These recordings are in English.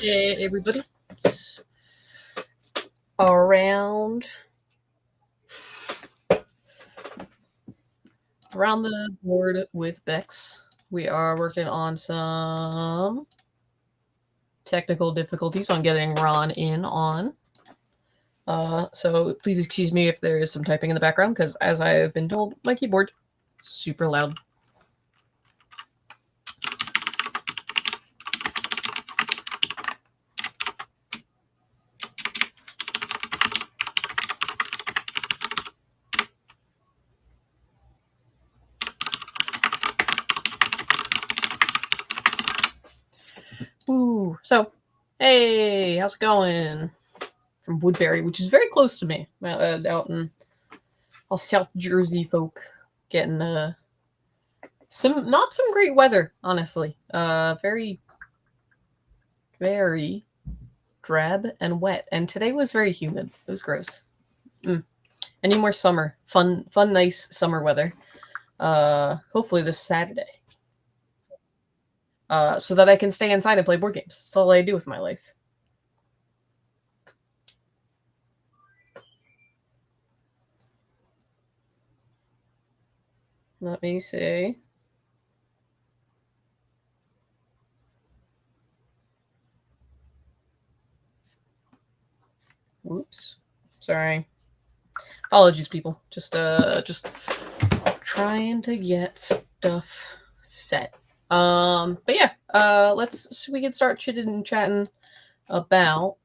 Hey, everybody. It's around around the board with Becks. We are working on some technical difficulties on getting Ron in on. So please excuse me if there is some typing in the background, because as I have been told, my keyboard super loud. Ooh, so hey, how's it going? From Woodbury, which is very close to me, out in all South Jersey folk, getting not some great weather, honestly. Very very drab and wet, and today was very humid. It was gross. Any more summer, fun, nice summer weather. Hopefully this Saturday, so that I can stay inside and play board games. That's all I do with my life. Let me see. Whoops. Sorry. Apologies, people. Just trying to get stuff set. But yeah, we can start chitting and chatting about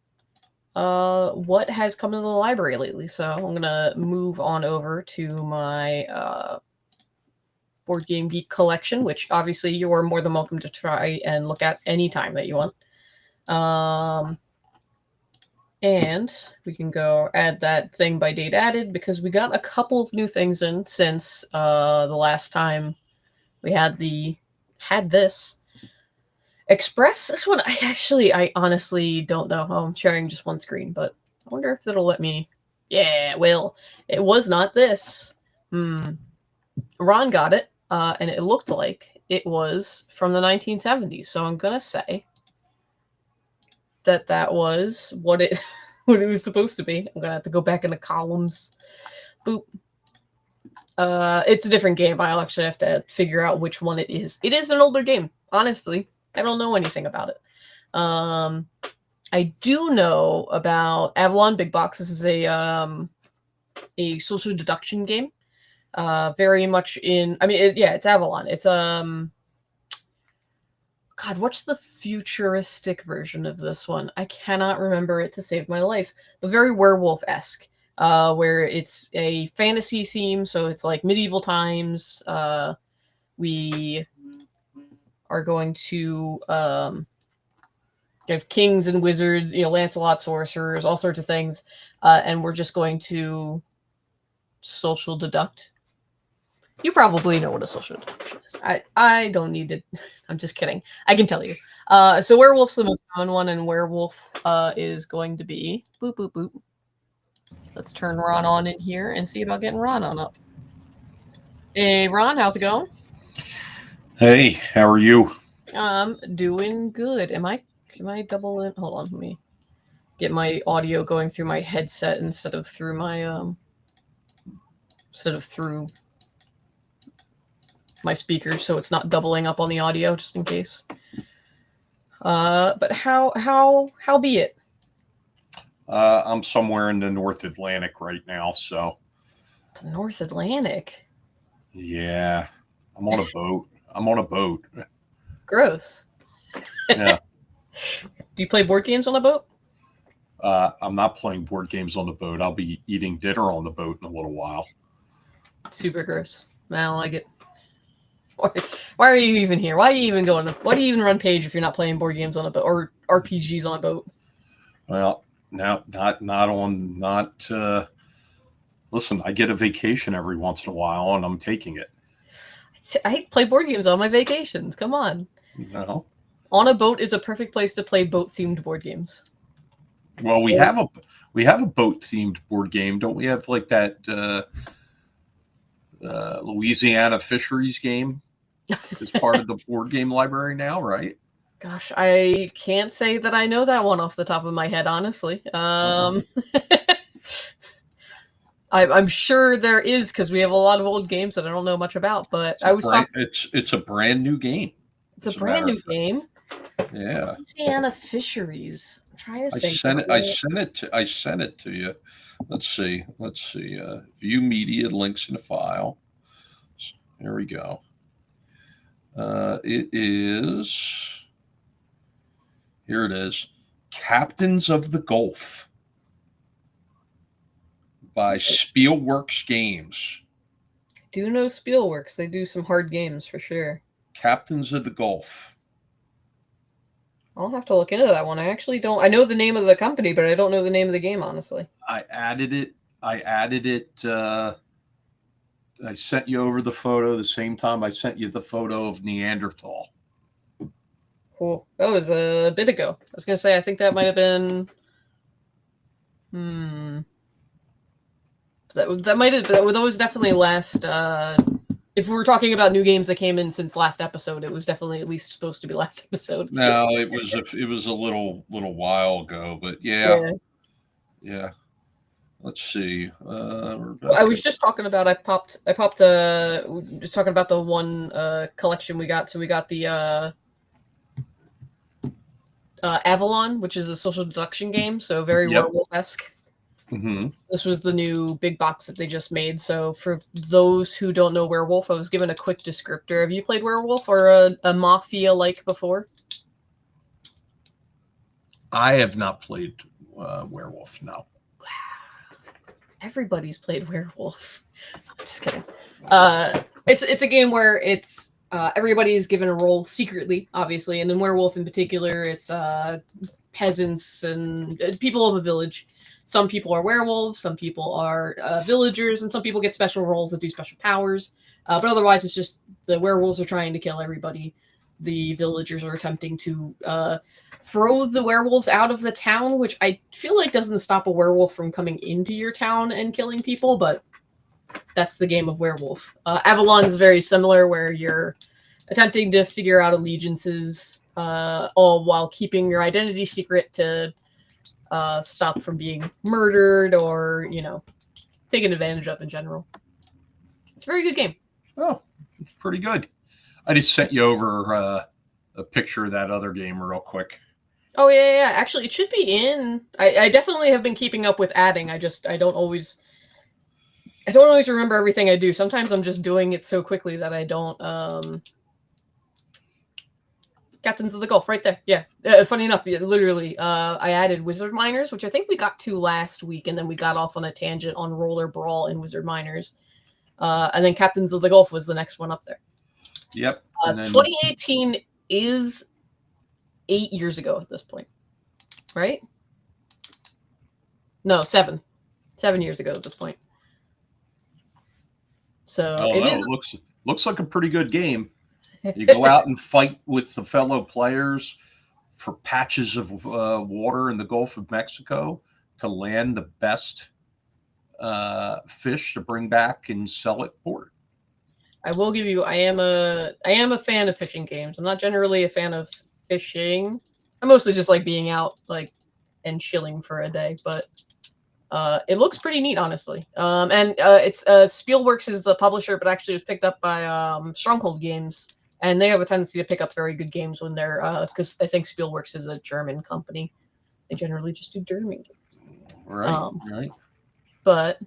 what has come to the library lately. So I'm gonna move on over to my Board Game Geek collection, which obviously you're more than welcome to try and look at any time that you want. And we can go add that thing by date added, because we got a couple of new things in since the last time we had this. Express, this one, I honestly don't know how. I'm sharing just one screen, but I wonder if it'll let me. Yeah, well, it was not this. Ron got it, and it looked like it was from the 1970s. So I'm gonna say that was what it what it was supposed to be. I'm gonna have to go back in the columns. Boop. It's a different game. I'll actually have to figure out which one it is. It is an older game. Honestly, I don't know anything about it. I do know about Avalon Big Box. This is a social deduction game. Very much in. I mean, it's Avalon. It's God, what's the futuristic version of this one? I cannot remember it to save my life. But very werewolf-esque, where it's a fantasy theme, so it's like medieval times. We are going to have kings and wizards, Lancelot, sorcerers, all sorts of things, and we're just going to social deduct. You probably know what a social deduction is. I don't need to. I'm just kidding. I can tell you. So werewolf's the most common one, and werewolf is going to be boop boop boop. Let's turn Ron on in here and see about getting Ron on up. Hey Ron, how's it going? Hey, how are you? Doing good. Am I double in? Hold on, let me get my audio going through my headset instead of through my speakers, so it's not doubling up on the audio, just in case. But how be it? I'm somewhere in the North Atlantic right now, so The North Atlantic. yeah, I'm on a boat. I'm on a boat. Gross. Yeah. Do you play board games on a boat? I'm not playing board games on the boat. I'll be eating dinner on the boat in a little while. Super gross. I don't like it. Why are you even here? Why are you even going? Why do you even run page if you're not playing board games on a boat or RPGs on a boat? Well, now not on not. Listen, I get a vacation every once in a while, and I'm taking it. I play board games on my vacations. Come on. No. On a boat is a perfect place to play boat-themed board games. Well, we have a boat themed board game, don't we? Have like that Louisiana fisheries game as part of the board game library now, right? Gosh, I can't say that I know that one off the top of my head, honestly. Uh, I'm sure there is because we have a lot of old games that I don't know much about. But I was talking. it's a brand new game, It's a as a brand matter of new fact. game. Yeah. Louisiana Fisheries. I'm trying to think of what. I sent it to you. Let's see. View media links in the file. Here we go. It is here. It is. Captains of the Gulf by Spielworks Games. Do know Spielworks. They do some hard games for sure. Captains of the Gulf. I'll have to look into that one. I actually don't. I know the name of the company, but I don't know the name of the game, honestly. I added it. I added it. I sent you over the photo the same time I sent you the photo of Neanderthal. Cool. That was a bit ago. I was gonna say I think that might have been. Hmm. That might have. That was definitely last. If we were talking about new games that came in since last episode, it was definitely at least supposed to be last episode. No, it was a little while ago, but yeah, Yeah. yeah. Let's see. I Rebecca. was just talking about. I popped. Just talking about the one collection we got. So we got the Avalon, which is a social deduction game. So very Yep. werewolf esque. Mm-hmm. This was the new big box that they just made. So for those who don't know Werewolf, I was given a quick descriptor. Have you played Werewolf or a Mafia like before? I have not played Werewolf. No. Everybody's played Werewolf. I'm just kidding. It's a game where it's everybody is given a role secretly, obviously, and in Werewolf in particular, it's peasants and people of a village. Some people are werewolves, some people are villagers, and some people get special roles that do special powers. But otherwise, it's just the werewolves are trying to kill everybody. The villagers are attempting to throw the werewolves out of the town, which I feel like doesn't stop a werewolf from coming into your town and killing people, but that's the game of werewolf. Avalon is very similar, where you're attempting to figure out allegiances, all while keeping your identity secret to stop from being murdered or taken advantage of in general. It's a very good game. Oh, it's pretty good. I just sent you over a picture of that other game real quick. Oh yeah. Actually, it should be in. I definitely have been keeping up with adding. I don't always remember everything I do. Sometimes I'm just doing it so quickly that I don't. Captains of the Gulf, right there. Yeah. Funny enough, yeah, literally, I added Wizard Miners, which I think we got to last week, and then we got off on a tangent on Roller Brawl and Wizard Miners. And then Captains of the Gulf was the next one up there. Yep. And then 2018 is 8 years ago at this point, right? No, 7. 7 years ago at this point. So I don't it know. is. It looks like a pretty good game. You go out and fight with the fellow players for patches of water in the Gulf of Mexico to land the best fish to bring back and sell at port. I will give you. I am a fan of fishing games. I'm not generally a fan of fishing. I mostly just like being out, like, and chilling for a day. But it looks pretty neat, honestly. And it's Spielworks is the publisher, but actually it was picked up by Stronghold Games, and they have a tendency to pick up very good games when they're because I think Spielworks is a German company. They generally just do German games. Right. Right. But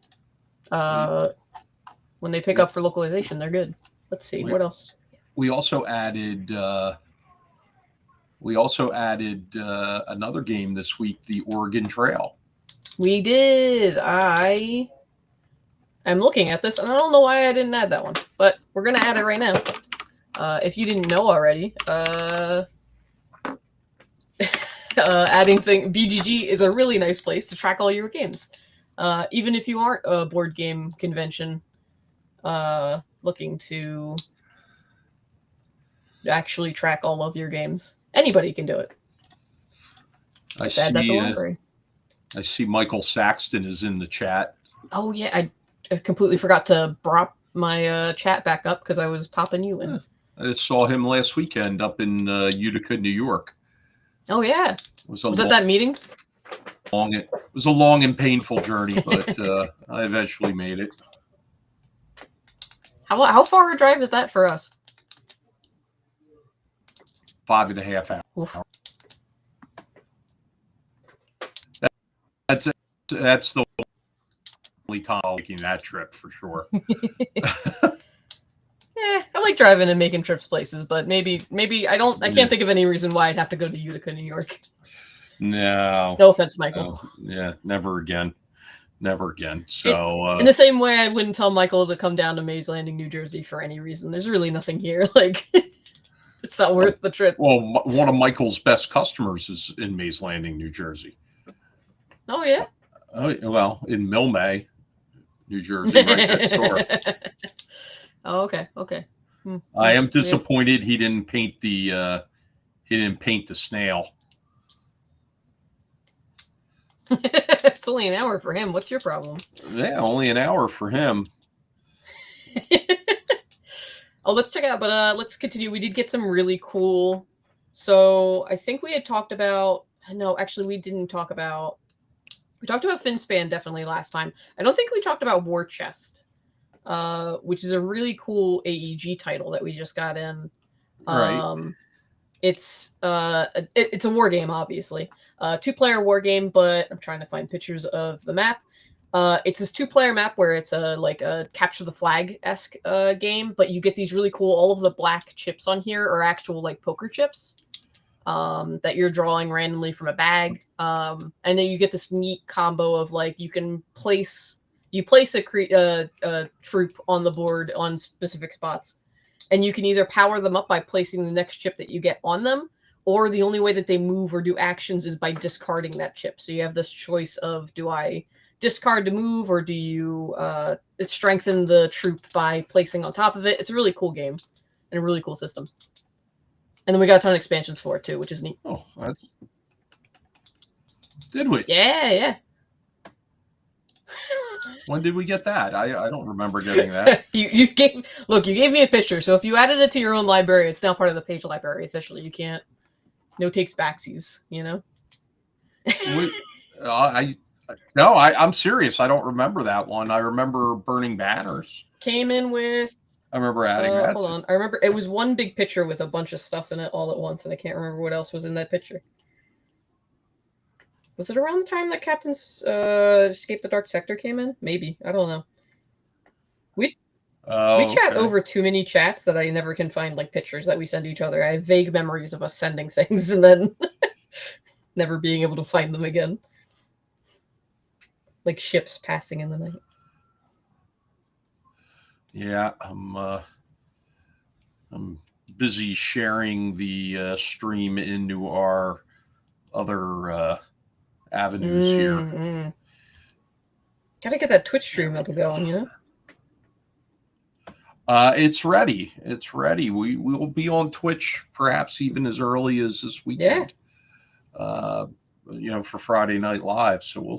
when they pick up for localization, they're good. Let's see We, what else. we also added. Another game this week, the Oregon Trail. We did. I'm looking at this, and I don't know why I didn't add that one, but we're gonna add it right now. If you didn't know already, adding BGG is a really nice place to track all your games. Even if you aren't a board game convention looking to actually track all of your games, anybody can do it. I Let's add that to the see. library. I see Michael Saxton is in the chat. Oh yeah, I completely forgot to prop my chat back up because I was popping you in. I saw him last weekend up in Utica, New York. Oh yeah, It was a was that that meeting? long and painful journey, but I eventually made it. How far a drive is that for us? 5.5 hours. Oof. That's that's the only time I'm making that trip for sure. I like driving and making trips places, but maybe I can't Yeah. think of any reason why I'd have to go to Utica, New York. No, No offense, Michael. no, yeah, never again, never again. It, So in the same way, I wouldn't tell Michael to come down to Mays Landing, New Jersey for any reason. There's really nothing here. Like, it's not worth the trip. well, one of Michael's best customers is in Mays Landing, New Jersey. Oh yeah. Oh, well, in Milmay, New Jersey, right next door. Oh, okay. Okay. I am Yeah. disappointed he didn't paint the snail. It's only an hour for him. What's your problem? Yeah, only an hour for him. Oh, let's check out. But let's continue. We did get some really cool. So I think we had talked about. No, actually, we didn't talk about. We talked about Finspan definitely last time. I don't think we talked about War Chest, which is a really cool AEG title that we just got in. Right. It's it's a war game, obviously, 2-player war game. But I'm trying to find pictures of the map. It's this 2-player map where it's like a capture the flag esque game, but you get these really cool. All of the black chips on here are actual like poker chips that you're drawing randomly from a bag, and then you get this neat combo of like you place a troop on the board on specific spots, and you can either power them up by placing the next chip that you get on them, or the only way that they move or do actions is by discarding that chip. So you have this choice of, do I discard to move, or do you strengthen the troop by placing on top of it? It's a really cool game and a really cool system. And then we got a ton of expansions for it too, which is neat. Oh, did we? Yeah. When did we get that? I don't remember getting that. you gave me a picture, so if you added it to your own library, it's now part of the page library officially. You can't no takes backsies, you know. I'm serious. I don't remember that one. I remember Burning Banners. Came in with. I remember adding that. Hold on. I remember it was one big picture with a bunch of stuff in it all at once, and I can't remember what else was in that picture. Was it around the time that Captain's Escape the Dark Sector came in? Maybe. I don't know. We chat over too many chats that I never can find like pictures that we send each other. I have vague memories of us sending things and then never being able to find them again. Like ships passing in the night. Yeah, I'm busy sharing the stream into our other avenues here. Gotta get that Twitch stream up and going, you know? It's ready. It's ready. We will be on Twitch perhaps even as early as this weekend. Yeah. For Friday Night Live. So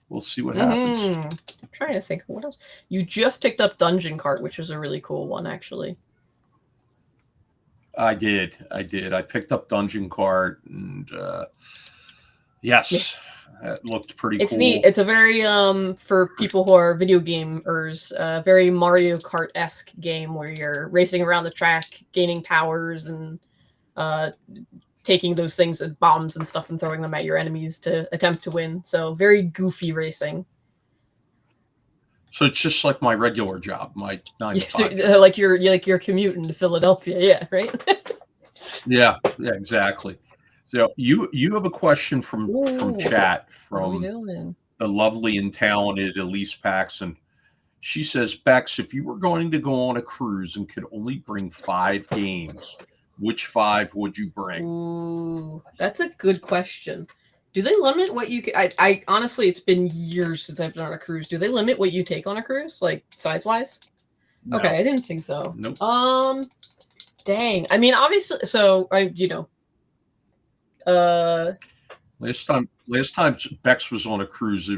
we'll see what happens. I'm trying to think of what else. You just picked up Dungeon Cart, which was a really cool one, actually. I did. I picked up Dungeon Cart, and yes, it looked pretty cool. It's neat. It's a very for people who are video gamers, very Mario Kart-esque game where you're racing around the track, gaining powers, and taking those things, bombs and stuff, and throwing them at your enemies to attempt to win. So very goofy racing. So it's just like my regular job, my 9 to 5 job. Like you're commuting to Philadelphia, yeah, right? yeah, exactly. So you have a question from chat from the lovely and talented Elise Paxson. She says, Becks, if you were going to go on a cruise and could only bring 5 games, which 5 would you bring? Ooh, that's a good question. Do they limit what you can? I honestly, it's been years since I've been on a cruise. Do they limit what you take on a cruise, like size wise? No. Okay, I didn't think so. Nope. Dang. I mean, obviously, so last time Becks was on a cruise,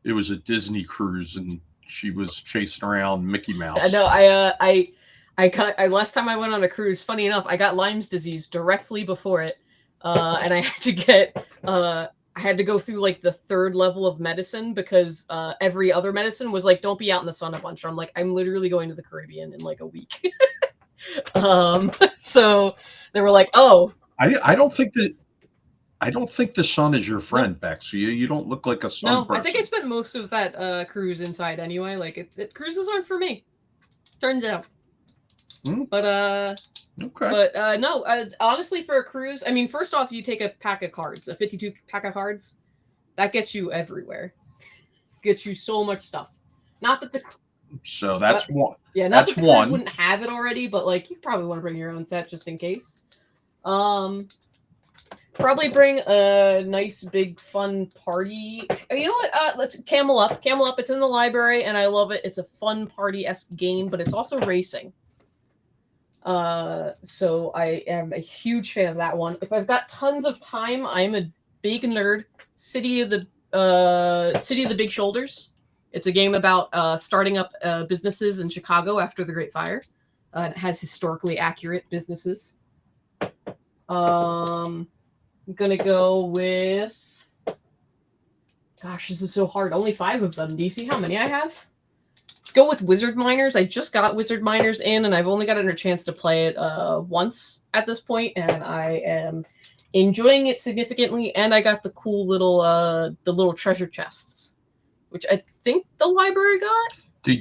it was a Disney cruise, and she was chasing around Mickey Mouse. I know. I last time I went on a cruise, funny enough, I got Lyme's disease directly before it, and I had to get I had to go through like the third level of medicine because every other medicine was like, don't be out in the sun a bunch. I'm like, I'm literally going to the Caribbean in like a week. So they were like, oh I don't think that I don't think the sun is your no, friend, Bex. You don't look like a sun no, I think I person. spent most of that cruise inside anyway. Like cruises aren't for me. Turns out. Hmm? But Okay. no, honestly, for a cruise, I mean, first off, you take a pack of cards, a 52 pack of cards. That gets you everywhere. Gets you so much stuff. Not that the So that's one. yeah, not that That's the cruise one. wouldn't have it already, but like you probably want to bring your own set just in case. Um, Probably bring a nice big fun party. You know what? Let's Camel Up. Camel Up. It's in the library, and I love it. It's a fun party-esque game, but it's also racing. So I am a huge fan of that one. If I've got tons of time, I'm a big nerd. City of the Big Shoulders. It's a game about starting up businesses in Chicago after the Great Fire. It has historically accurate businesses. I'm gonna go with. Gosh, this is so hard. Only 5 of them. Do you see how many I have? Let's go with Wizard Miners. I just got Wizard Miners in, and I've only gotten a chance to play it once at this point, and I am enjoying it significantly. And I got the cool little the little treasure chests, which I think the library got. Do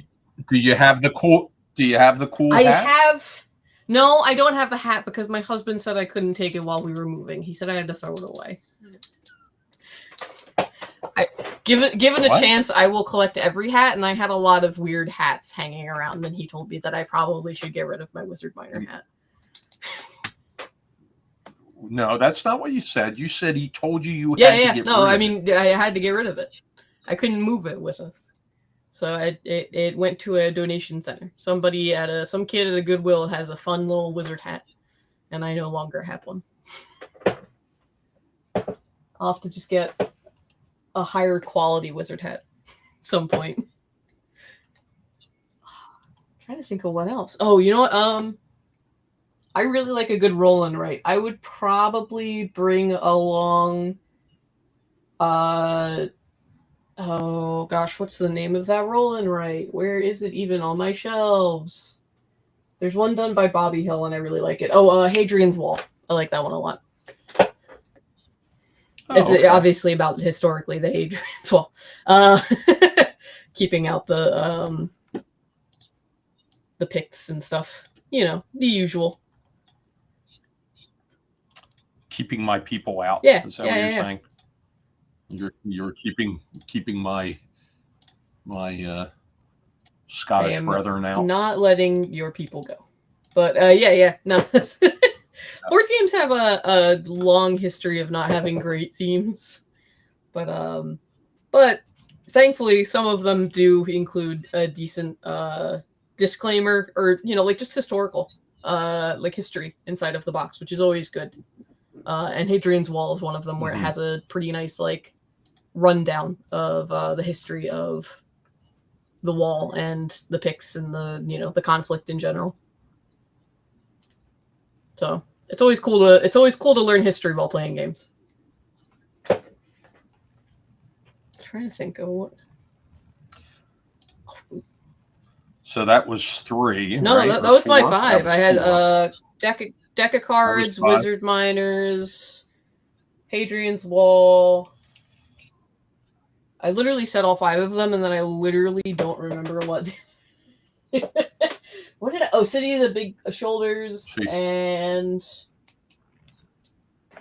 do you have the cool? Do you have the cool I hat? have. No, I don't have the hat because my husband said I couldn't take it while we were moving. He said I had to throw it away. I given a What? chance, I will collect every hat, and I had a lot of weird hats hanging around. And he told me that I probably should get rid of my Wizard Miner hat. No, that's not what you said. You said he told you you Yeah, had to yeah. get No, rid I of it. mean I had to get rid of it. I couldn't move it with us, so it went to a donation center. Somebody at some kid at a Goodwill has a fun little wizard hat, and I no longer have one. I'll have to just get a higher quality wizard hat at some point. I'm trying to think of what else. Oh, you know what? I really like a good roll and write. I would probably bring along uh oh gosh, what's the name of that roll and write? Where is it even on my shelves? There's one done by Bobby Hill and I really like it. Oh, Hadrian's Wall. I like that one a lot. It's Oh, okay. obviously about historically the Hadrian's Wall. Uh keeping out the Picts and stuff. You know, the usual. Keeping my people out. Yeah, Is that yeah, what you're yeah, yeah. saying? You're keeping my I Scottish am brethren out. not letting your people go. But yeah, yeah, no. Board games have a long history of not having great themes, but thankfully some of them do include a decent disclaimer or like just historical like history inside of the box, which is always good. And Hadrian's Wall is one of them where it Mm-hmm. has a pretty nice like rundown of the history of the wall and the Picts and the conflict in general. So it's always cool to learn history while playing games. I'm trying to think of what. So that was 3, No, right? that Or was my 4? That 5. I was had 4. deck of That was cards, 5. Wizard Miners, Hadrian's Wall. I literally said all 5 of them, and then I literally don't remember what. What did I? Oh, City of the Big Shoulders, See, and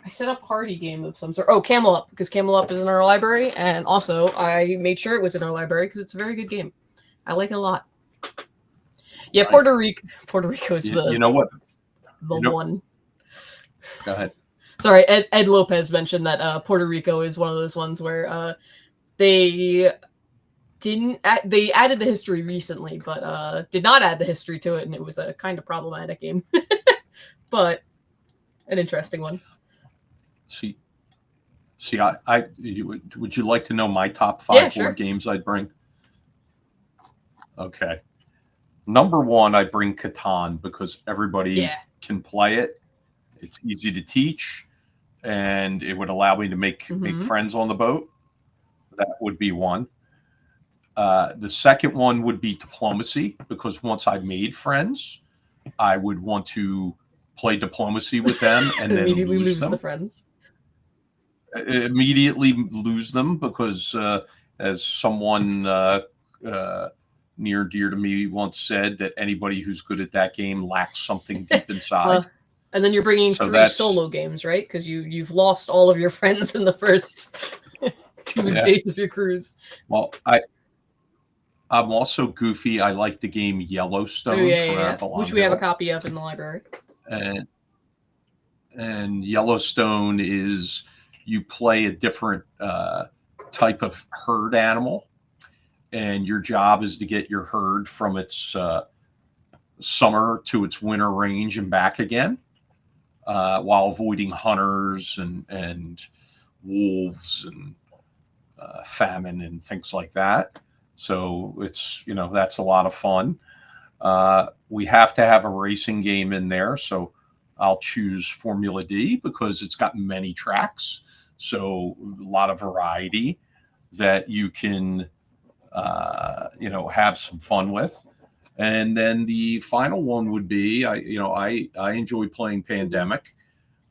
I set up party game of some sort. Oh, Camel Up, because Camel Up is in our library, and also I made sure it was in our library because it's a very good game. I like it a lot. Yeah, right. Puerto Rico is You the know what? the You know. one. Go ahead. Sorry, Ed Lopez mentioned that Puerto Rico is one of those ones where they didn't they added the history recently, but did not add the history to it, and it was a kind of problematic game, but an interesting one. See, would you like to know my top Yeah, 5 board sure. games I'd bring? Okay. Number one, I bring Catan because everybody Yeah. can play it. It's easy to teach, and it would allow me to make Mm-hmm. friends on the boat. That would be one. The second one would be diplomacy because once I made friends, I would want to play diplomacy with them and then Immediately lose lose the them. friends. Immediately lose them because, as someone uh, near and dear to me once said, that anybody who's good at that game lacks something deep uh, inside. and then you're bringing So three that's solo games, right? Because you've lost all of your friends in the first 2 yeah. days of your cruise. Well, I'm also goofy. I like the game Oh Yellowstone yeah, for yeah, yeah. Avalon Which we have a Hill, copy of in the library. and Yellowstone is you play a different type of herd animal, and your job is to get your herd from its summer to its winter range and back again, while avoiding hunters and wolves and famine and things like that. So it's, that's a lot of fun. We have to have a racing game in there, so I'll choose Formula D because it's got many tracks, so a lot of variety that you can have some fun with. And then the final one would be, I enjoy playing Mm-hmm. Pandemic,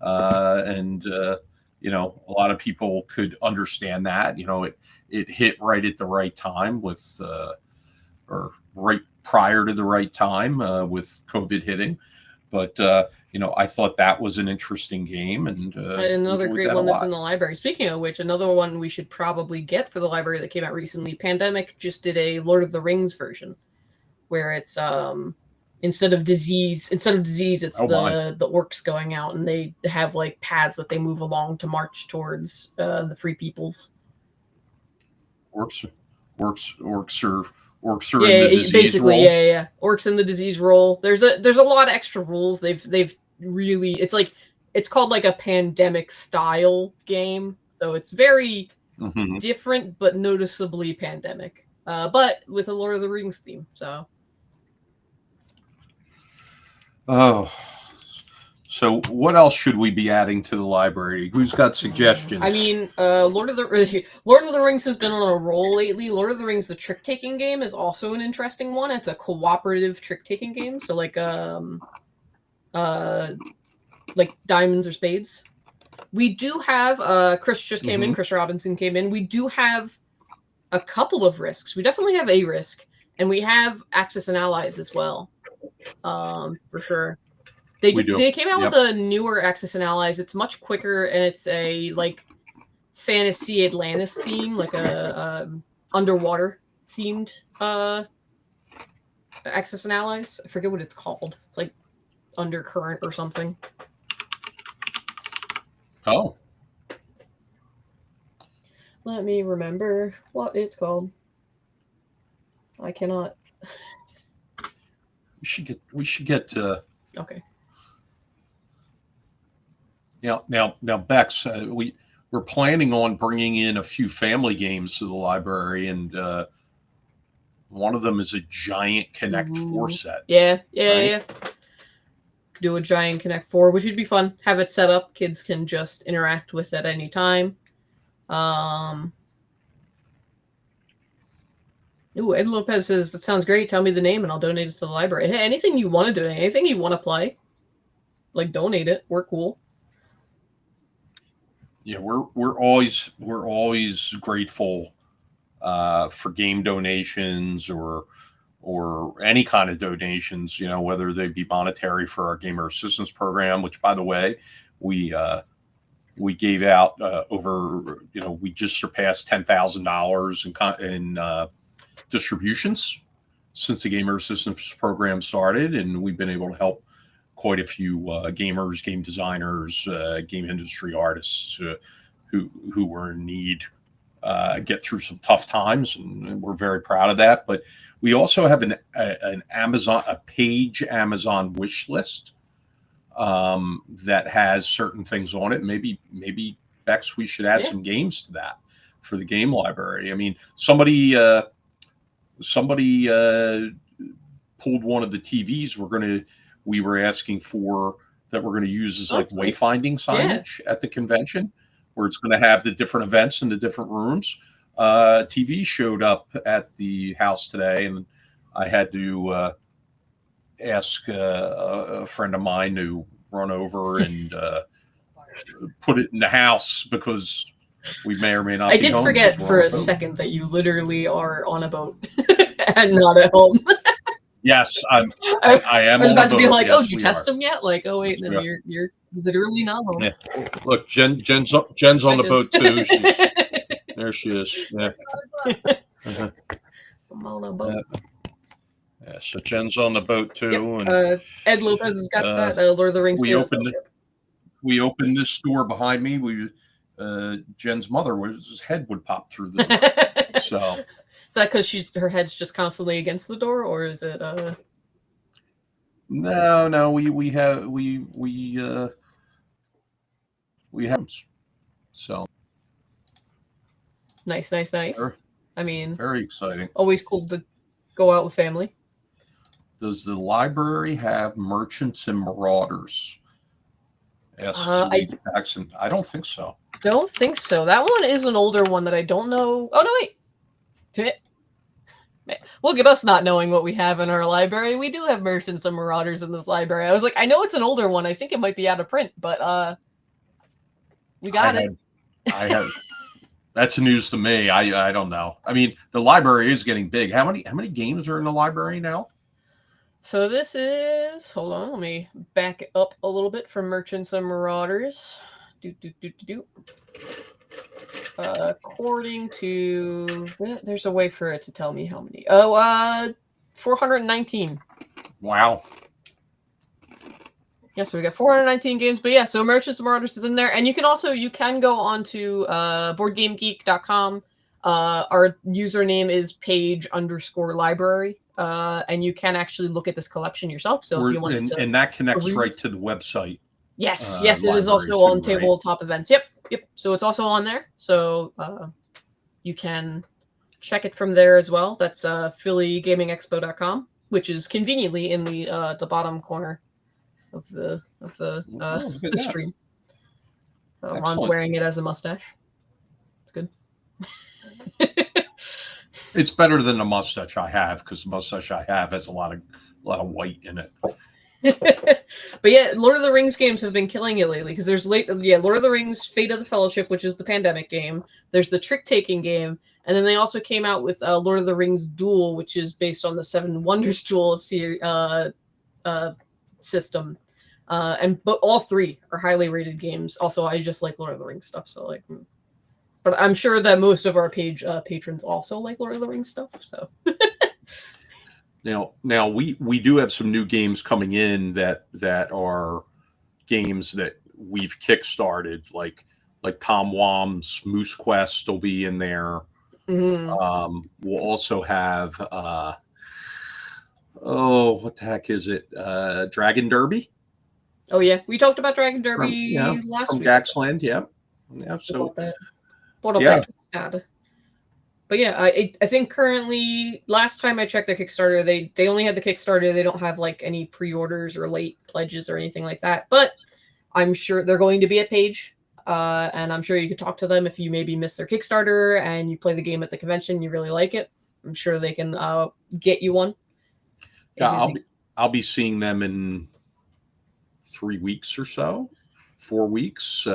and a lot of people could understand that. It hit right at the right time with, or right prior to the right time, with COVID hitting. But I thought that was an interesting game and Another enjoyed great that a one that's in lot. the library. Speaking of which, another one we should probably get for the library that came out recently. Pandemic just did a Lord of the Rings version where it's instead of disease, it's Oh my, the orcs going out and they have like paths that they move along to march towards the free peoples. orcs, orcs are in Yeah, the yeah, disease basically, yeah, role. yeah, yeah. Orcs in the disease roll. There's a lot of extra rules. They've really it's like it's called like a pandemic style game. So it's very Hmm. different but noticeably pandemic. But with a Lord of the Rings theme. So Oh, so what else should we be adding to the library? Who's got I suggestions? mean, Lord of the Rings has been on a roll lately. Lord of the Rings, the trick taking game, is also an interesting one. It's a cooperative trick taking game. So uh like diamonds or spades. We do have Chris just came in, Hmm. Chris Robinson came in. We do have a couple of risks. We definitely have a risk, and we have Axis and Allies as well. For sure. We do. They came out with Yep. a newer Axis and Allies. It's much quicker and it's a like fantasy Atlantis theme, like a underwater themed Axis and Allies. I forget what it's called. It's like Undercurrent or something. Oh, Let me remember what it's called. I cannot. we should get Okay. now Bex, we're planning on bringing in a few family games to the library, and one of them is a giant Connect Four Ooh. set, Yeah, yeah, yeah, right? yeah. Do a giant Connect Four, which would be fun. Have it set up. Kids can just interact with it at any time. Um, Ooh, Ed Lopez says that sounds great. Tell me the name and I'll donate it to the library. Hey, anything you want to donate, anything you want to play, like donate it. We're cool. Yeah, we're always grateful for game donations or any kind of donations. Whether they be monetary for our gamer assistance program, which, by the way, we uh, we gave out over. We just surpassed $10,000 in distributions since the gamer assistance program started, and we've been able to help quite a few gamers, game designers, game industry artists, who were in need, get through some tough times, and we're very proud of that. But we also have a page Amazon wish list, that has certain things on it. Maybe Bex, we should add Yeah. some games to that for the game library. I mean, somebody pulled one of the TVs we were asking for that we're going to use as Oh, like that's sweet. wayfinding Yeah. signage at the convention, where it's going to have the different events in the different rooms. TV showed up at the house today, and I had to ask a friend of mine to run over and put it in the house because we may or may not I be did home forget because we're on for a a boat. second that you literally are on a boat and not at home. Yes, I I am was on a about to be boat. like, "Oh, Yes, did you we test are. them yet?" Like, "Oh wait, Yes, no, we are. you're literally not home." Yeah. Look, Jen's on I the did. boat too. There she is. Yeah. Uh-huh. I'm on a boat. Yeah. Yeah. So Jen's on the boat Yep. too, and Ed Lopez has got uh, that Lord of the Rings we Fate of the opened Fellowship. we opened this door behind me. Jen's mother his head would pop through the door. So Is that because her head's just constantly against the door, or is it? no, we have so Nice, nice, nice. very, I mean, very exciting. always cool to go out with family. Does the library have merchants and marauders? Asks I Lee Jackson. I don't think so. don't think so. That one is an older one that I don't know. Oh no, wait. Look at us not knowing what we have in our library. We do have merchants and marauders in this library. I was like, I know it's an older one. I think it might be out of print, but we I got it. had that's news to me. I don't know. I mean, the library is getting big. How many games are in the library now? So this is, hold on, let me back it up a little bit from Merchants and Marauders. According to there's a way for it to tell me how many. 419. Wow. Yeah, so we got 419 games, but yeah, so Merchants and Marauders is in there, and you can go on to boardgamegeek.com. Our username is page_library, and you can actually look at this collection yourself. So if you wanted to, And that connects peruse. right to the website. Yes, it is Library also too, on right? tabletop events. Yep. So it's also on there. So you can check it from there as well. That's phillygamingexpo.com, which is conveniently in the bottom corner of the Look at the that. stream. Ron's Excellent. wearing it as a mustache. It's good. It's better than the mustache I have because the mustache I have has a lot of white in it. But yeah, Lord of the Rings games have been killing it lately because there's Lord of the Rings Fate of the Fellowship, which is the pandemic game. There's the trick taking game, and then they also came out with Lord of the Rings Duel, which is based on the Seven Wonders Duel system. But all three are highly rated games. Also, I just like Lord of the Rings stuff, so like. But I'm sure that most of our patrons also like Lord of the Rings stuff. So now we do have some new games coming in that are games that we've kickstarted, like Tom Wam's Moose Quest will be in there. We'll also have what the heck is it? Dragon Derby. Oh yeah, we talked about Dragon Derby From, last from week. Gaxland. Yeah. So That. Bought up yeah. that Kickstarter. But yeah, I think currently, last time I checked the Kickstarter, they only had the Kickstarter. They don't have like any pre-orders or late pledges or anything like that. But I'm sure they're going to be at Page, and I'm sure you could talk to them if you maybe missed their Kickstarter and you play the game at the convention, you really like it. I'm sure they can get you one. Yeah, I'll be seeing them in 3 weeks or so, 4 weeks.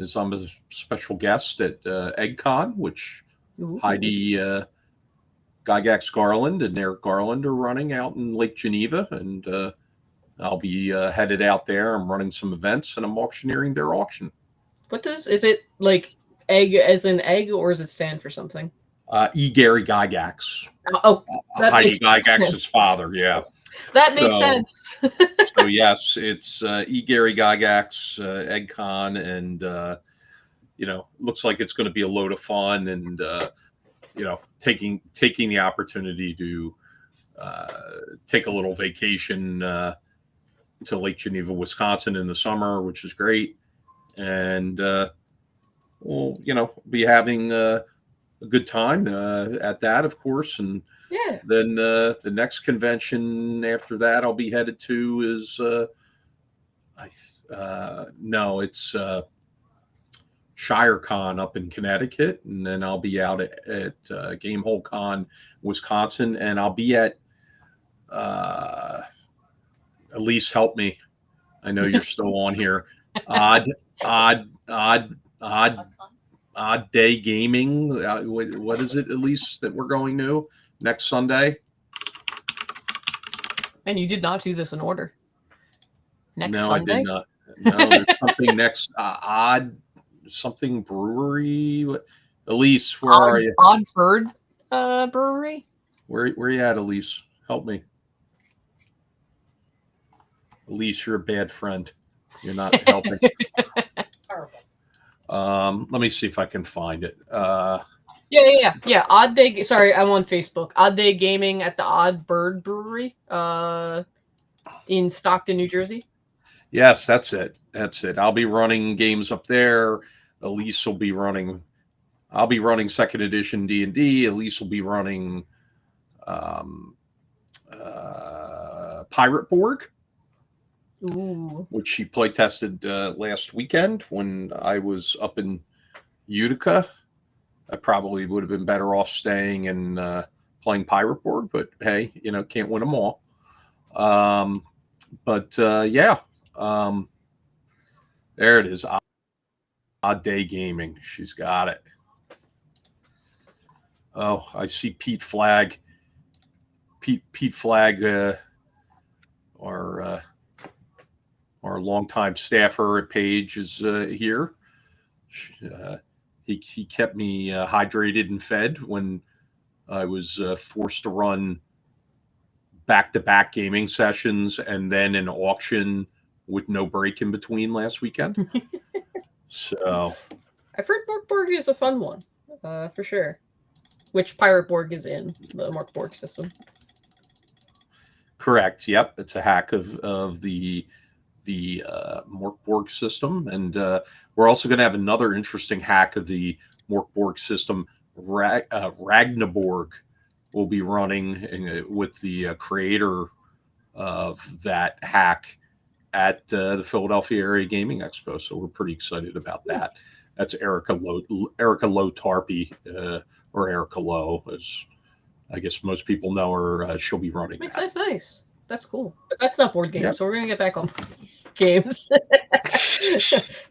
As I'm a special guest at EggCon, which Ooh. Heidi Gygax Garland and Eric Garland are running out in Lake Geneva, and I'll be headed out there. I'm running some events, and I'm auctioneering their auction. Is it like egg as in egg, or does it stand for something? Gary Gygax. That Heidi Gygax's father, yeah. That makes sense. So yes, it's Gary Gygax, EggCon, and looks like it's going to be a load of fun, and taking the opportunity to take a little vacation to Lake Geneva, Wisconsin in the summer, which is great, and we'll be having a good time at that, of course, and Yeah. Then the next convention after that I'll be headed to is no, it's ShireCon up in Connecticut, and then I'll be out at Gamehole Con, Wisconsin, and I'll be at uh, Elise. Help me. I know you're still on here. Odd, odd, odd, odd, odd day gaming. What is it, Elise, that we're going to next Sunday? And you did not do this in order. Next No, I did Sunday? not. No, there's something next. Odd something brewery. Elise, where are you? Odd Bird Brewery? Where you at, Elise? Help me. Elise, you're a bad friend. You're not helping. Let me see if I can find it. Yeah. Odd Day. Sorry, I'm on Facebook. Odd Day Gaming at the Odd Bird Brewery, in Stockton, New Jersey. Yes, that's it. That's it. I'll be running games up there. Elise will be running. I'll be running second edition D&D. Elise will be running um, Pirate Borg, Ooh. which she play tested last weekend when I was up in Utica. I probably would have been better off staying and playing Pirate Borg, but hey, can't win them all. But yeah, there it is. Odd Day Gaming. She's got it. Oh, I see Pete Flagg. Pete Flagg, our longtime staffer at Page, is here. He kept me hydrated and fed when I was forced to run back-to-back gaming sessions and then an auction with no break in between last weekend. So I've heard Mork Borg is a fun one, for sure. Which Pirate Borg is in the Mork Borg system. correct. Yep, it's a hack of the Mork Borg system, and we're also going to have another interesting hack of the Mork Borg system. Ragnaborg will be running with the creator of that hack at the Philadelphia Area Gaming Expo. So we're pretty excited about that. That's Erica Low Tarpey, or Erica Low, as I guess most people know her. She'll be running that. Nice. That's cool. But that's not board games, Yep. so we're gonna get back on games.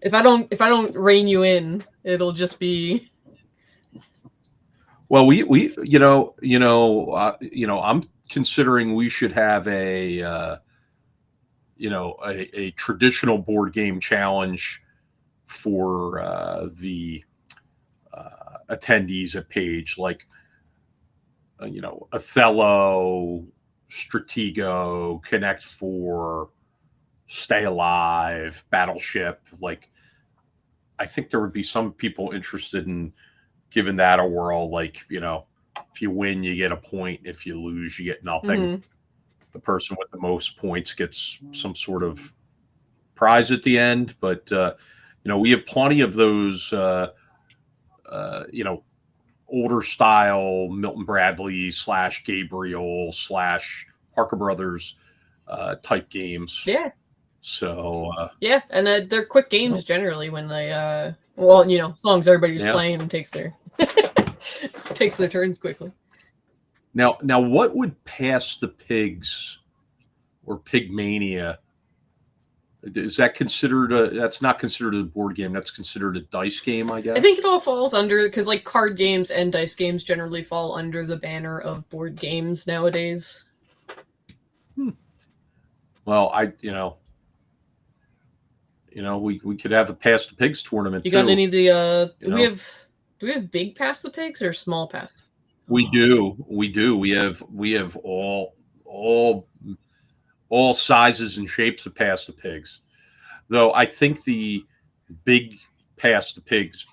If I don't rein you in, it'll just be. Well, I'm considering we should have a traditional board game challenge for the attendees at Page, like Othello, Stratego, Connect Four, Stay Alive, Battleship. Like, I think there would be some people interested in giving that a whirl. Like, if you win, you get a point. If you lose, you get nothing. Mm-hmm. The person with the most points gets some sort of prize at the end. But we have plenty of those older style Milton Bradley / Gabriel / Parker Brothers type games. Yeah. So yeah, and they're quick games generally when they as long as everybody's playing and takes their turns quickly. Now, what would Pass the Pigs or Pigmania? Is that considered that's not considered a board game. That's considered a dice game, I guess. I think it all falls under, because like card games and dice games generally fall under the banner of board games nowadays. Well, we could have the Pass the Pigs tournament. You got too. any of the do we have big Pass the Pigs or small Pass? We do. We have all sizes and shapes of Pass the Pigs. Though I think the big Pass the Pigs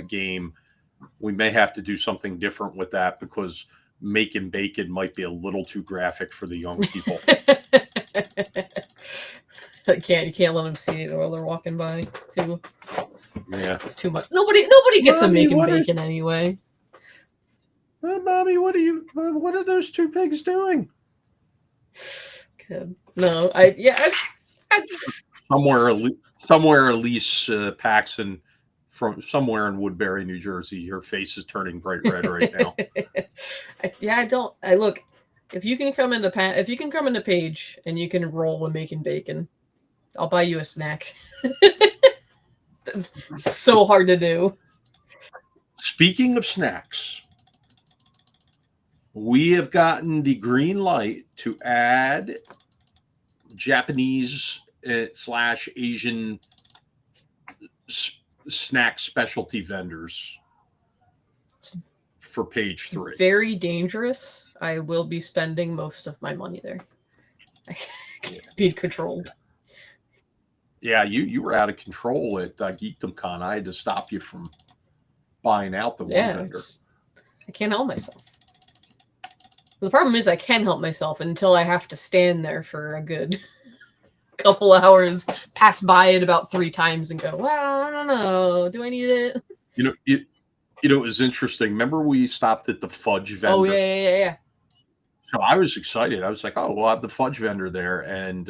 game, we may have to do something different with that, because making bacon might be a little too graphic for the young people. You can't let them see it while they're walking by. It's too Yeah, it's too much. Nobody gets a making bacon anyway. Mommy, what are those two pigs doing? Good. No, I Somewhere, Elise Paxson from somewhere in Woodbury, New Jersey. Her face is turning bright red right now. yeah, I don't. I look. If you can come into if you can come into Page and you can roll a making bacon, I'll buy you a snack. That's so hard to do. Speaking of snacks, we have gotten the green light to add Japanese slash Asian snack specialty vendors for page 3. Very dangerous. I will be spending most of my money there. Be controlled. Yeah, you were out of control at GeekdomCon. I had to stop you from buying out the one vendor. I can't help myself. The problem is I can help myself until I have to stand there for a good couple hours, pass by it about 3 times and go, well, I don't know. Do I need it? It was interesting. Remember we stopped at the fudge vendor? Oh, yeah. So I was excited. I was like, oh, we'll have the fudge vendor there. And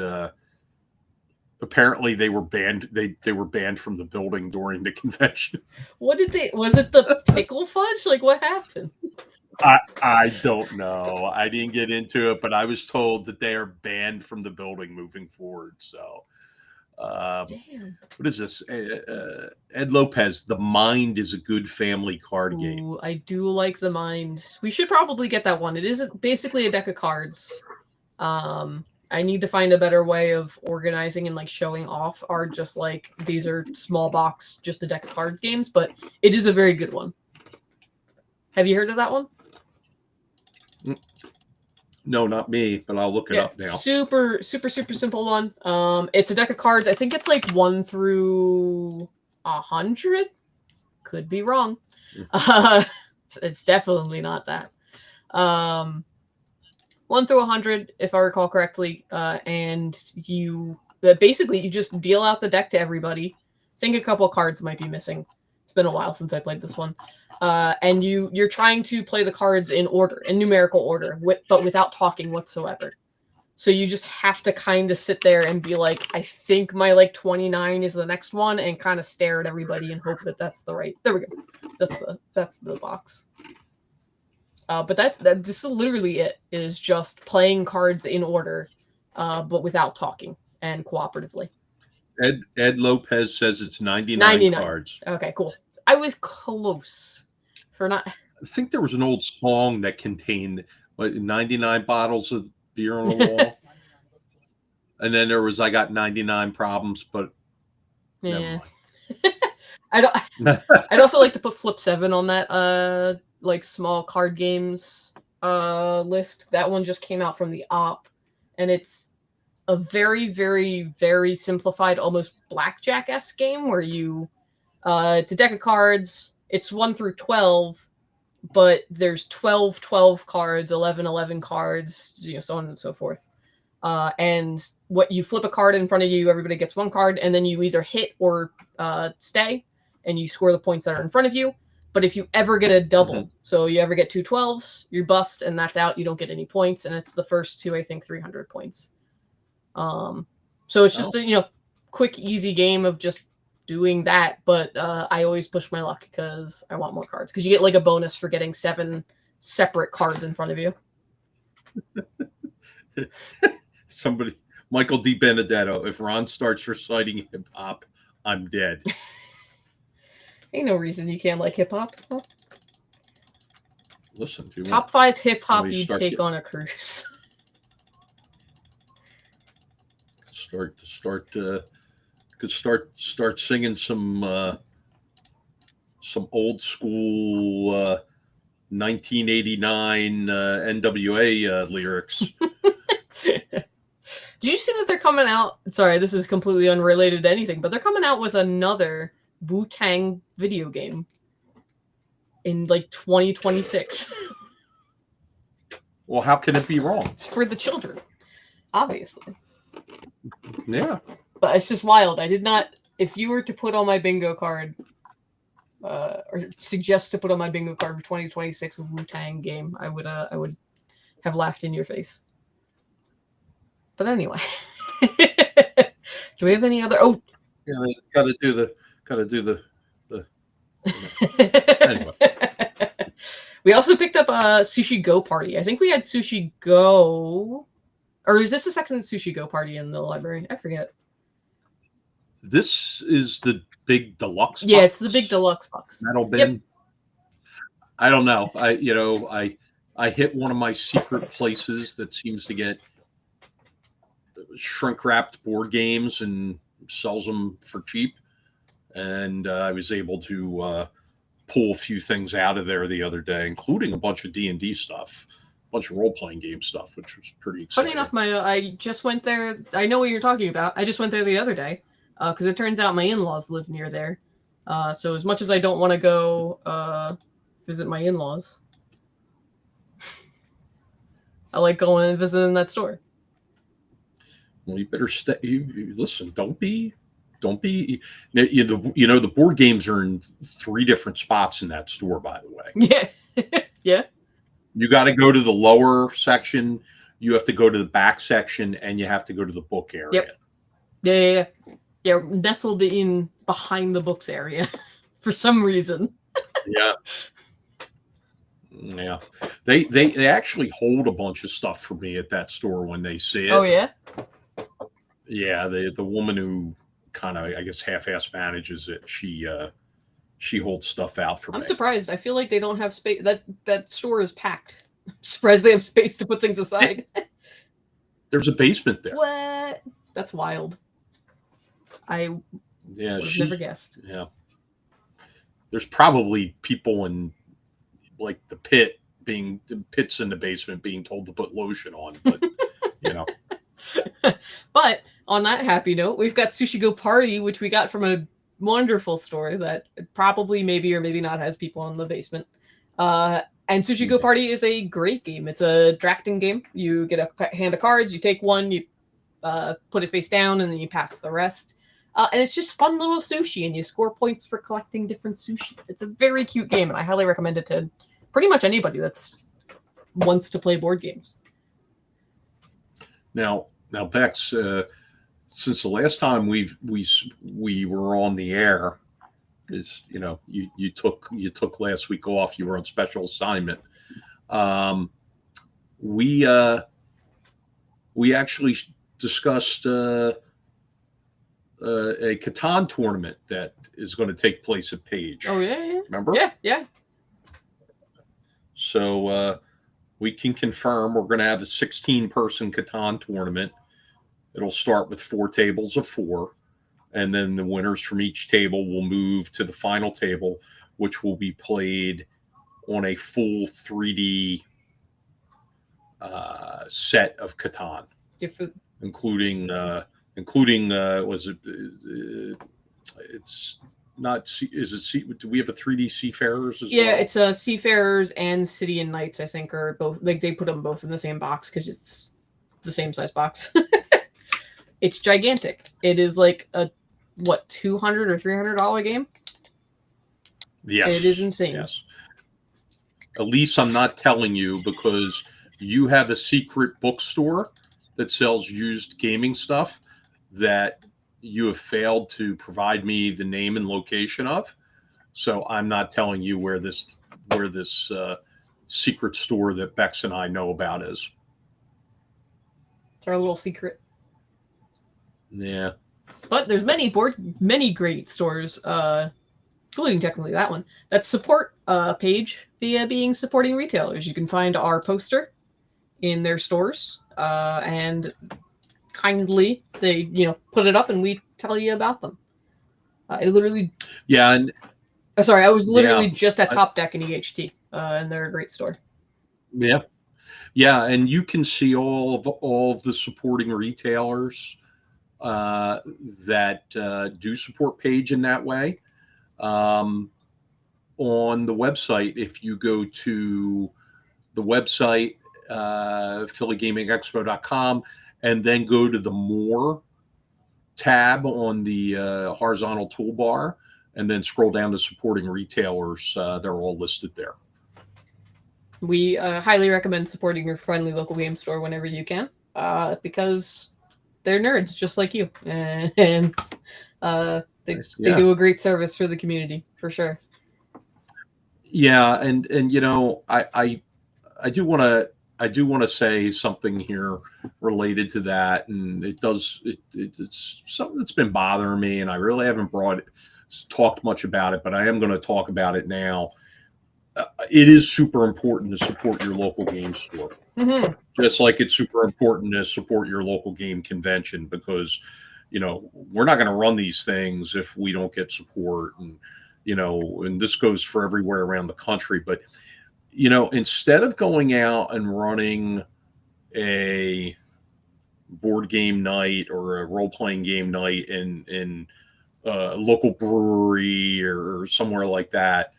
apparently they were banned. They were banned from the building during the convention. Was it the pickle fudge? Like, what happened? I don't know. I didn't get into it, but I was told that they are banned from the building moving forward. So, damn. What is this? Ed Lopez, The Mind is a good family card game. I do like The Mind. We should probably get that one. It is basically a deck of cards. I need to find a better way of organizing and like showing off our just like these are small box, just a deck of card games, but it is a very good one. Have you heard of that one? No, not me, but I'll look it up now. Super simple one. It's a deck of cards. I think it's like 1 through 100. Could be wrong. It's definitely not that. 1 through 100, if I recall correctly. And you basically you just deal out the deck to everybody. I think a couple cards might be missing. It's been a while since I played this one. And you're trying to play the cards in order, in numerical order, but without talking whatsoever. So you just have to kind of sit there and be like, I think my like 29 is the next one, and kind of stare at everybody and hope that that's the right. There we go. That's the box. But that this is literally it. Is just playing cards in order, but without talking and cooperatively. Ed Lopez says it's 99 cards. Okay, cool. I was close. I think there was an old song that contained 99 bottles of beer on the wall. And then there was I got 99 problems, but never mind. I'd also like to put Flip 7 on that like small card games list. That one just came out from the op, and it's a very, very, very simplified, almost blackjack-esque game where you it's a deck of cards. It's 1 through 12, but there's 12 cards, 11 cards, so on and so forth. And what you flip a card in front of you, everybody gets 1 card, and then you either hit or stay, and you score the points that are in front of you. But if you ever get a double, so you ever get 2 12s, you bust, and that's out. You don't get any points, and it's the first to, I think, 300 points. So it's just a quick, easy game of just doing that, but I always push my luck because I want more cards. Because you get like a bonus for getting 7 separate cards in front of you. Michael D. Benedetto, if Ron starts reciting hip hop, I'm dead. Ain't no reason you can't like hip hop. Huh? Listen, top 5 hip hop you'd take on a cruise. Start singing some old school 1989 NWA lyrics. Do you see that they're coming out? Sorry, this is completely unrelated to anything, but they're coming out with another Wu-Tang video game in like 2026. Well, how can it be wrong? It's for the children, obviously. Yeah. But it's just wild. I did not. If you were to put on my bingo card, or suggest to put on my bingo card for 2026 a Wu-Tang game, I would have laughed in your face. But anyway, do we have any other? Oh, Yeah, got to do the anyway. We also picked up a Sushi Go party. I think we had Sushi Go, or is this the second Sushi Go party in the library? I forget. This is the big deluxe Yeah, box. it's the big deluxe box. Metal bin. Yep. I don't know. I hit one of my secret places that seems to get shrink wrapped board games and sells them for cheap, and I was able to pull a few things out of there the other day, including a bunch of D&D stuff, a bunch of role playing game stuff, which was pretty exciting. Funny enough, I just went there. I know what you're talking about. I just went there the other day because it turns out my in-laws live near there. So as much as I don't want to go visit my in-laws, I like going and visiting that store. Well, you better stay. Listen. Don't be. The board games are in 3 different spots in that store. By the way, Yeah, yeah. you got to go to the lower section. You have to go to the back section, and you have to go to the book area. Yep. Yeah. Nestled in behind the books area for some reason. Yeah. Yeah, they actually hold a bunch of stuff for me at that store when they see it. Oh yeah. Yeah, the woman who kind of, I guess, half-ass manages it, she holds stuff out for me. I'm surprised. I feel like they don't have space. That store is packed. I'm surprised they have space to put things aside. There's a basement there. What? That's wild. I would have never guessed. Yeah. There's probably people in like the pits in the basement being told to put lotion on, but you know. But on that happy note, we've got Sushi Go Party, which we got from a wonderful store that probably maybe or maybe not has people in the basement. And Sushi Go Party is a great game. It's a drafting game. You get a hand of cards, you take one, you put it face down, and then you pass the rest. And it's just fun little sushi, and you score points for collecting different sushi. It's a very cute game, and I highly recommend it to pretty much anybody that's wants to play board games. Now, Becks, since the last time we were on the air, is you took last week off. You were on special assignment. We actually discussed a Catan tournament that is going to take place at Page. Oh yeah. Remember? Yeah. So we can confirm we're going to have a 16-person Catan tournament. It'll start with 4 tables of 4, and then the winners from each table will move to the final table, which will be played on a full 3D set of Catan, including was it? It's not. Is it? Do we have a 3D Seafarers as well? Yeah, it's Seafarers and City and Knights. I think are both. Like they put them both in the same box because it's the same size box. It's gigantic. It is like a $200 or $300 game. Yes, it is insane. Yes. Elise, I'm not telling you because you have a secret bookstore that sells used gaming stuff that you have failed to provide me the name and location of. So I'm not telling you where this secret store that Becks and I know about is. It's our little secret. Yeah. But there's many great stores, including technically that one, that support Page via being supporting retailers. You can find our poster in their stores, and kindly they put it up and we tell you about them. I literally and sorry, I was literally just at Top Deck in EHT, and they're a great store. Yeah, and you can see all of the supporting retailers that do support Page in that way. On the website, if you go to the website, phillygamingexpo.com, and then go to the More tab on the horizontal toolbar, and then scroll down to supporting retailers. They're all listed there. We highly recommend supporting your friendly local game store whenever you can, because they're nerds just like you, and Nice. they Yeah, do a great service for the community for sure. yeah, and I do want to say something here related to that, and it's something that's been bothering me, and I really haven't talked much about it, but I am going to talk about it now. It is super important to support your local game store, Mm-hmm. just like it's super important to support your local game convention, because we're not going to run these things if we don't get support. And this goes for everywhere around the country. But instead of going out and running a board game night or a role playing game night in a local brewery or somewhere like that,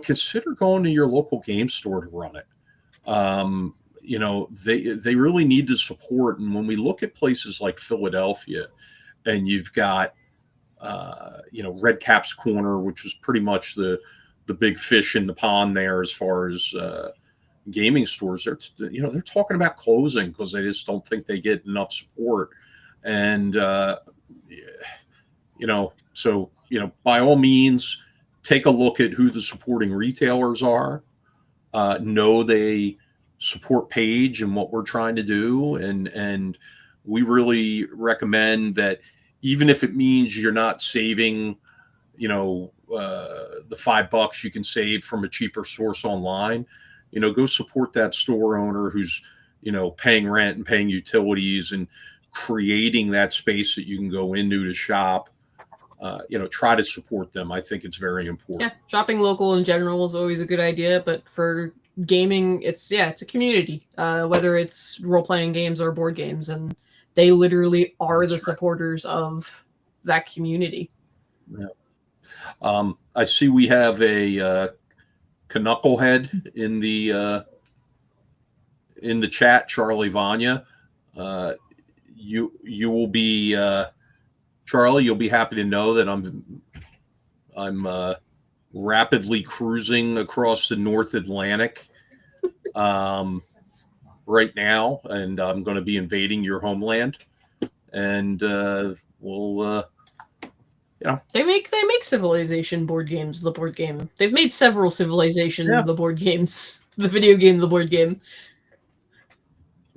consider going to your local game store to run it. They really need to support. And when we look at places like Philadelphia, and you've got Red Cap's Corner, which was pretty much the big fish in the pond there as far as gaming stores. They're talking about closing because they just don't think they get enough support. And so by all means, take a look at who the supporting retailers are. Know they support Page and what we're trying to do, and we really recommend that, even if it means you're not saving, the $5 you can save from a cheaper source online, go support that store owner who's paying rent and paying utilities and creating that space that you can go into to shop. Try to support them. I think it's very important. Yeah, shopping local in general is always a good idea, but for gaming, it's a community. Whether it's role playing games or board games, and they literally are the That's right. supporters of that community. Yeah. I see we have a Knucklehead in the chat, Charlie Vanya. Uh, you will be Charlie. You'll be happy to know that I'm rapidly cruising across the North Atlantic right now, and I'm going to be invading your homeland, and we'll. They make Civilization board games the board game. They've made several Civilization Yeah. the board games, the video game the board game.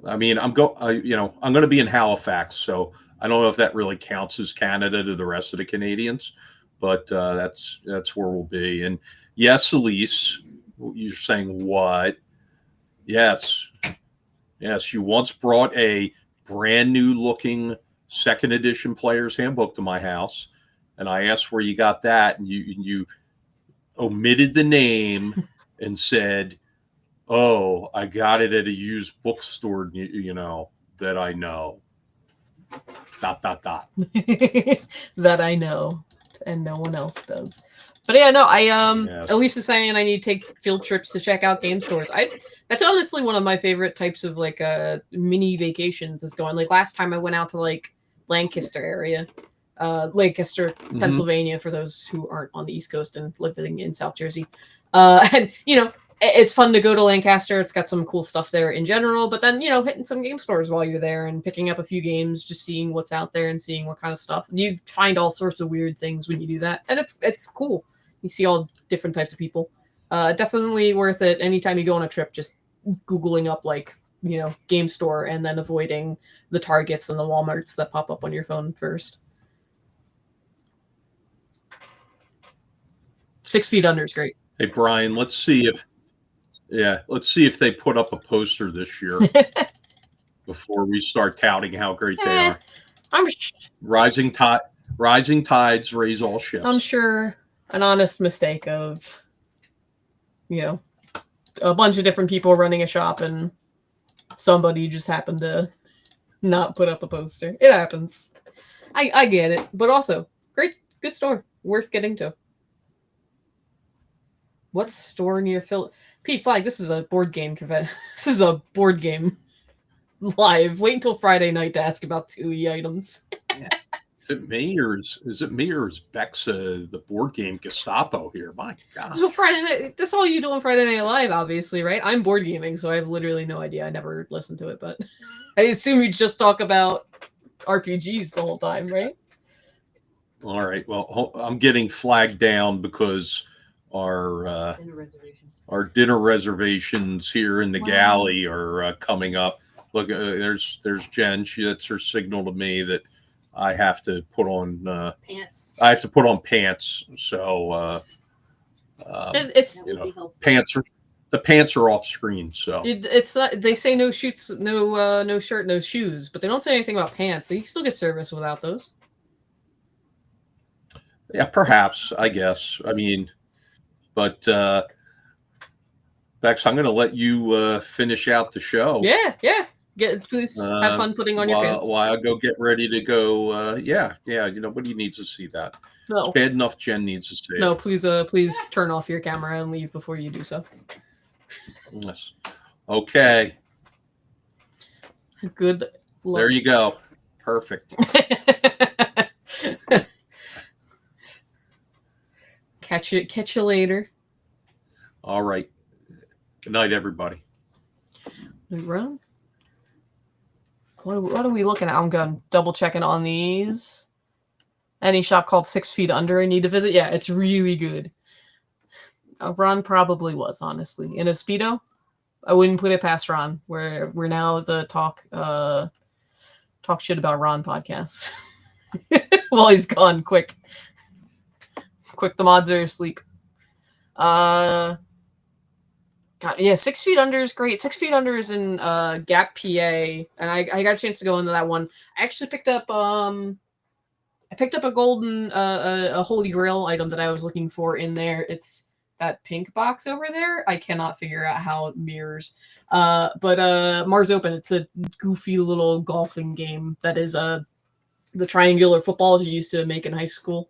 I mean, I'm going to be in Halifax, so I don't know if that really counts as Canada to the rest of the Canadians, but that's where we'll be. And yes, Elise, you're saying what? Yes, yes. You once brought a brand new looking second edition player's handbook to my house, and I asked where you got that, and you omitted the name and said, "Oh, I got it at a used bookstore, that I know." Dot dot dot. That I know, and no one else does. But yeah, no, Yes. Elise is saying I need to take field trips to check out game stores. That's honestly one of my favorite types of like mini vacations is going. Like last time I went out to like Lancaster area, Lancaster, Pennsylvania, for those who aren't on the East Coast and living in South Jersey. And it's fun to go to Lancaster. It's got some cool stuff there in general, but then, hitting some game stores while you're there and picking up a few games, just seeing what's out there and seeing what kind of stuff. You find all sorts of weird things when you do that, and it's cool. You see all different types of people. Definitely worth it. Anytime you go on a trip, just Googling up like, game store and then avoiding the Targets and the Walmarts that pop up on your phone first. 6 Feet Under is great. Hey Brian, let's see if they put up a poster this year before we start touting how great they are. Rising tides raise all ships. I'm sure an honest mistake of, a bunch of different people running a shop and somebody just happened to not put up a poster. It happens. I get it, but also good store, worth getting to. What store near Phil? Pete Flag, this is a board game convention. This is a board game live. Wait until Friday night to ask about 2E items. it me or is it me or is Becks the board game Gestapo here? My So gosh. Friday night, that's all you do on Friday Night Live, obviously, right? I'm board gaming, so I have literally no idea. I never listened to it, but I assume you just talk about RPGs the whole time, right? All right. Well, I'm getting flagged down because our our dinner reservations here in the Wow. galley are coming up. Look, there's Jen. That's her signal to me that I have to put on Pants. I have to put on pants. So It's you know, pants are the pants are off screen. So it's they say no shoots, no shirt, no shoes, but they don't say anything about pants. You still get service without those. yeah, perhaps I guess. I mean, but Bex, I'm going to let you finish out the show. Yeah, yeah. Please have fun putting on your pants. While I go get ready to go. Yeah, yeah. Nobody needs to see that. It's No, bad enough Jen needs to see no. it. Please turn off your camera and leave before you do so. Yes. Okay. Good luck. There you go. Perfect. Catch you later. All right. Good night, everybody. Run. What are we looking at? I'm going double checking on these. Any shop called 6 Feet Under I need to visit? Yeah, it's really good. Ron probably was, honestly. In a Speedo, I wouldn't put it past Ron. We're now the talk shit about Ron podcast. While he's gone, quick. Quick, the mods are asleep. God, yeah, 6 Feet Under is great. 6 Feet Under is in Gap, PA, and I got a chance to go into that one. I actually picked up a golden a holy grail item that I was looking for in there. It's that pink box over there. I cannot figure out how it mirrors. But Mars Open, it's a goofy little golfing game that is the triangular footballs you used to make in high school.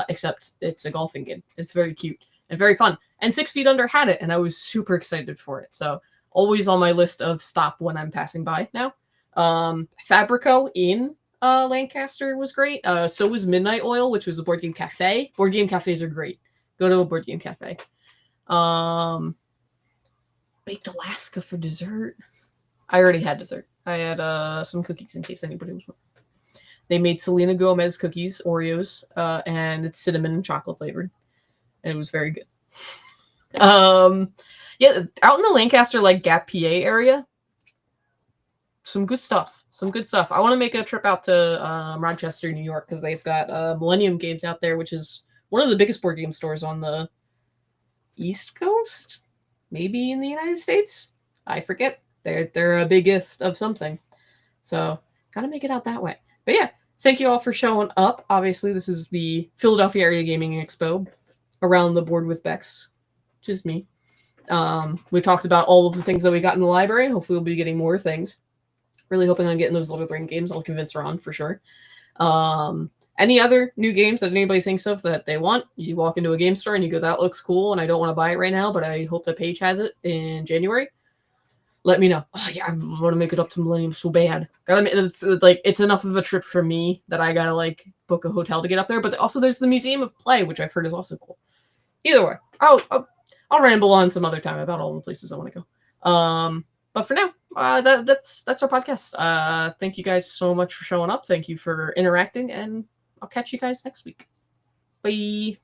Except it's a golfing game. It's very cute and very fun. And 6 Feet Under had it, and I was super excited for it. So always on my list of stop when I'm passing by now. Fabrico in Lancaster was great. So was Midnight Oil, which was a board game cafe. Board game cafes are great. Go to a board game cafe. Baked Alaska for dessert. I already had dessert. I had some cookies in case anybody was wondering. They made Selena Gomez cookies, Oreos, and it's cinnamon and chocolate flavored. And it was very good. Yeah, out in the Lancaster, like Gap, PA area, some good stuff. Some good stuff. I want to make a trip out to Rochester, New York, because they've got Millennium Games out there, which is one of the biggest board game stores on the East Coast, maybe in the United States. I forget. They're a biggest of something. So gotta make it out that way. But yeah, thank you all for showing up. Obviously, this is the Philadelphia Area Gaming Expo around the board with Becks, which is me. We talked about all of the things that we got in the library, and hopefully we'll be getting more things. Really hoping on getting those Lord of the Rings games. I'll convince Ron for sure. Any other new games that anybody thinks of that they want, you walk into a game store and you go, that looks cool, and I don't want to buy it right now, but I hope that Paige has it in January. Let me know. Oh yeah, I want to make it up to Millennium so bad. It's enough of a trip for me that I gotta like book a hotel to get up there. But also there's the Museum of Play, which I've heard is also cool. Either way, I'll ramble on some other time about all the places I want to go. But for now, that's our podcast. Thank you guys so much for showing up. Thank you for interacting, and I'll catch you guys next week. Bye.